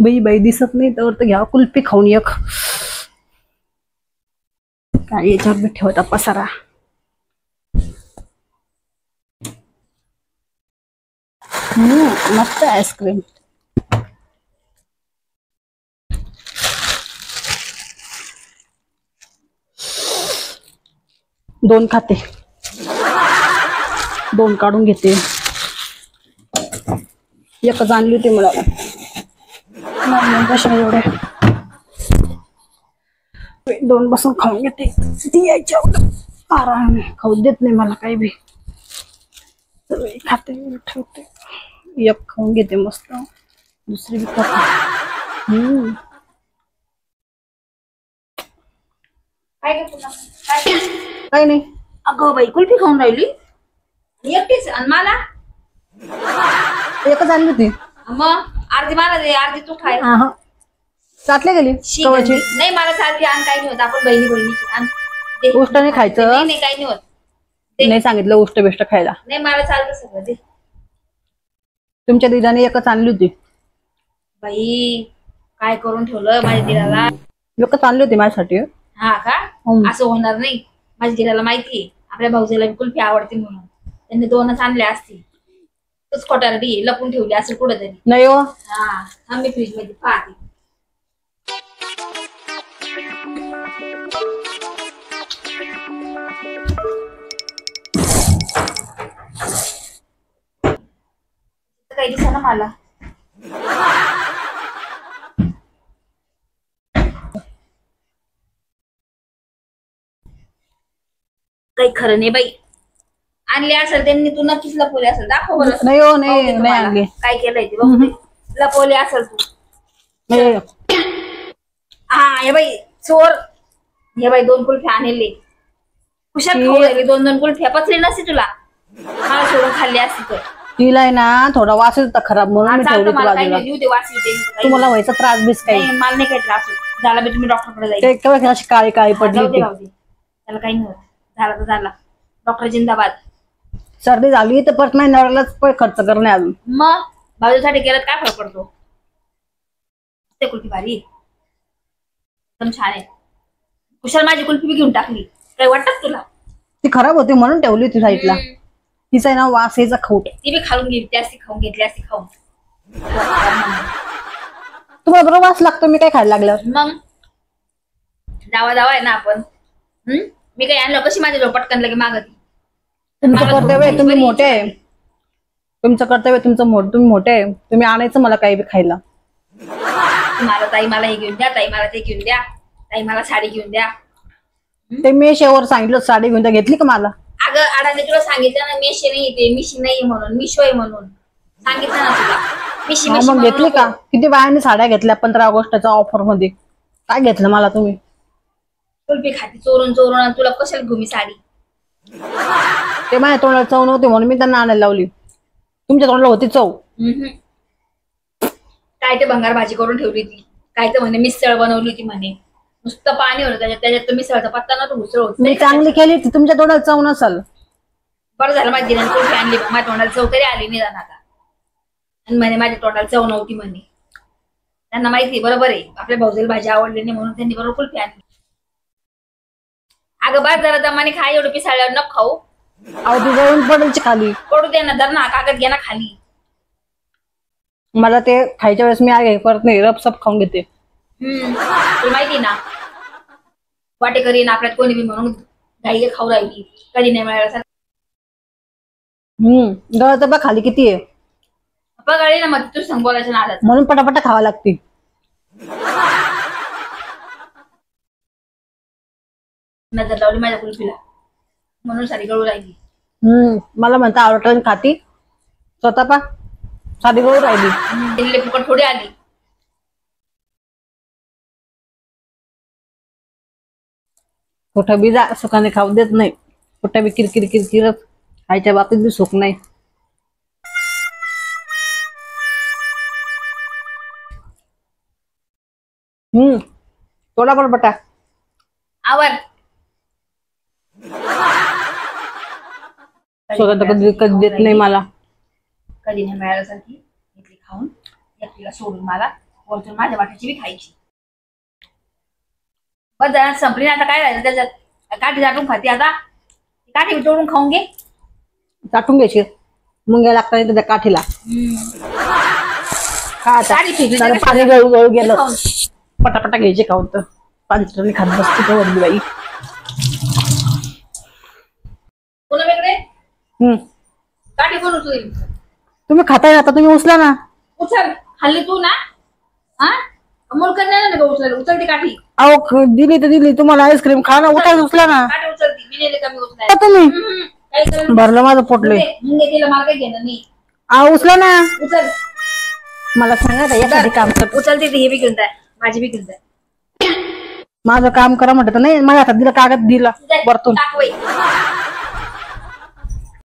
बाई बाई दिसत नाही तर घ्या कुल्फी खाऊन एक. काय याच्यावर मी ठेवता पसारा. मस्त आईस्क्रीम. दोन खाते, दोन काढून घेते. एकच आणली होती मला कशा एवढे. दोन बसून खाऊन घेते. ती यायच्या आराम खाऊ देत नाही मला काही बी. खाते ठेवते. एक खाऊन घेते मस्त, दुसरी बी खाते. काही नाही. अगं बाई कुल्फी खाऊन राहिली एकटीच आणि मला एकच आणली होती. मग अर्धी मला दे, अर्धी तू खाय. चाटले गेली कवाची. नाही मला सारखी आण, काही नाही होत. आपण बहिणी बहिणीची उष्ट नाही खायचं. नाही काही नाही होत. नाही सांगितलं उष्ट बिष्ट खायला. नाही मला चालतं सगळं दे. तुमच्या दिदाने एकच आणली होती. बाई काय करून ठेवलं माझ्या दिराला. एकच आणली होती माझ्यासाठी. हा का? असं होणार नाही. माझ्या दिराला माहितीये आपल्या भाऊजीला कुल्फी आवडते म्हणून त्यांनी दोनच आणल्या असतील. तूच खोटारडी लपून ठेवली असं कुठं तरी. नाही हो. हा थांब मी फ्रीज मध्ये पाहते. काही दिसेना मला. काही खरं नाही बाई. आणले असेल त्यांनी, तू नक्कीच लपवले असेल. दाखव बरं. नाही हो, नाही आणली. काय केलंय ते बघ. लपवले असेल तू. हा हे बाई चोर. हे बाई दोन कुल्फी आणले. कुशात खाऊ लागली. दोन दोन कुल्फी पचली नसती तुला. मला सोडून खाल्ली असती तर. तिला आहे ना थोडा वास येतो खराब म्हणून मी ठेवली बाजूला. तुम्हाला व्हायचा त्रास बीस काही. मला नाही काही त्रास होत. झाला तुम्ही डॉक्टरकडे जायचं. केव्हा अशी काळी काळी पडली होती. त्याला काही नाही होत. झाला तर झाला. डॉक्टर जिंदाबाद. सर्दी झाली तर परत नाही नळालाच खर्च करणे अजून. मग बाजूसाठी गेलं काय फरक पडतो. ते कुल्फी भारी एकदम छान आहे. कुशाल माझी कुल्फी बी घेऊन टाकली. काही वाटत तुला. ती खराब होती म्हणून ठेवली होती साईडला. तिचा आहे ना वास यायचा खोट. ती बी खाऊन घेतली असती, खाऊन घेतली असती खाऊन. तुम्हाला बरोबर वास लागतो मी काय खायला लागल्यावर. मग दावा दावा आहे ना आपण. मी काही आणलं कशी माझ्या पटकन लगे मागती. तुमचं कर्तव्य आहे, तुम्ही मोठे आहे. तुमचं कर्तव्य तुम्ही मोठे आहे. तुम्ही आणायचं मला काही बी खायला. मला ताई मला हे घेऊन द्या, ताई मला ते घेऊन द्या, ताई मला साडी घेऊन द्या. ते मेशेवर सांगितलं साडी घेऊन द्या, घेतली का मला. अगं अडाने तुला सांगितलं ना मेशे नाही ते मिशी नाही म्हणून, मिशो आहे म्हणून सांगितलं ना तुला. मिशी मग घेतली का. किती बायांनी साड्या घेतल्या 15 ऑगस्टच्या ऑफर मध्ये. काय घेतलं मला तुम्ही. कुल्फी खाती चोरून चोरून. तुला कशाला घुमी साडी. ते माझ्या तोंडाला चव नव्हती म्हणून मी त्यांना आणायला लावली. तुमच्या तोंडाला होती चव. काय ते भंगार भाजी करून ठेवली ती. काय तर म्हणे मिसळ बनवली होती म्हणे. नुसतं पाणी होतं त्याच्यात मिसळचा पत्ता नव्हता. घुसळ होत. मी चांगली केली ती. तुमच्या तोंडाला चव नसल. बरं झालं माझी दिराने कुल्फी आणली. माझ्या तोंडाला चव तरी आली नाही जाणार आता. आणि म्हणे माझ्या तोंडाला चव नव्हती म्हणे. त्यांना माहिती बरोबर आहे आपल्या भाऊजीला भाजी आवडली नाही म्हणून त्यांनी बरोबर कुल्फी आणली. अगं बार जरा दमाने खा. एवढं पिसाळल्यावर नको खाऊ. अहो ती जळून पडेल खाली. पडू दे ना. धर ना कागद घे ना खाली. मला ते खायच्या वेळेस मी आहे परत नाही रपसप खाऊन घेते. तुला माहिती ना वाटेकरी ना आपल्यात कोणी बी म्हणून घाई खाऊ राहिली. कधी नाही मिळालं. गळत बा खाली किती आहे. पगाळी ना मग तू सांग बोलायचं ना म्हणून पटापटा खावा लागते. नजर लावली माझ्या कुल्फीला म्हणून सारी गळू राहिली. मला म्हणता आवडतं खाती स्वतः पा साधी गळू राहिली. दिल्ली फुकट थोडी आली. कुठं बी जा सुखाने खाऊ देत नाही. कुठं बी किरकिर किरकिरच. खायच्या बाबतीत बी सुख नाही. थोडा पण बटा आवर. स्वतः कधी देत नाही मला. कधी नाही मिळालं सारखी घेतली खाऊन. एकटीला सोडून मला बोलतो माझ्या वाटाची बी खायची. बस जरा संपली ना, आता काय राहिलं त्याच्यात? काठी दाटून खाते आता, काठी तोडून खाऊन घे. चाटून घ्यायची मुंग्या लागतात नाही त्या काठीला. खा आता. काठी फेकली जरा तर पाणी गळू गळू गेलं खाऊन. पटापटा घ्यायचे खाऊन तर पांचटरी खात बसते तर वरली बाई. पुन्हा वेगळे हम्म. काठी कोण उचलेल? तुम्ही खाताय आता, तुम्ही उचला ना. उचल, खाल्ली तू ना? हा, मुलकं नाही का उचल? उचल ती काठी. अहो दिली तर दिली तुम्हाला आईस्क्रीम खा ना, उठा उचला ना. काठी उचलती, मी नेले कमी का उचलायला. तुम्ही काही करेल भरलं माझं पोटले. मुंगे तिला मला काही घेणं नाही. अहो उचला ना. उचल, मला सांगा आता यासाठी काम कर. उचलती ती, हे बी घेऊन जाय, माझी बी घेऊन जाय. माझं काम करा म्हटलं तर नाही, माझ्या हातात दिलं कागद दिला वरतून. टाक बाई.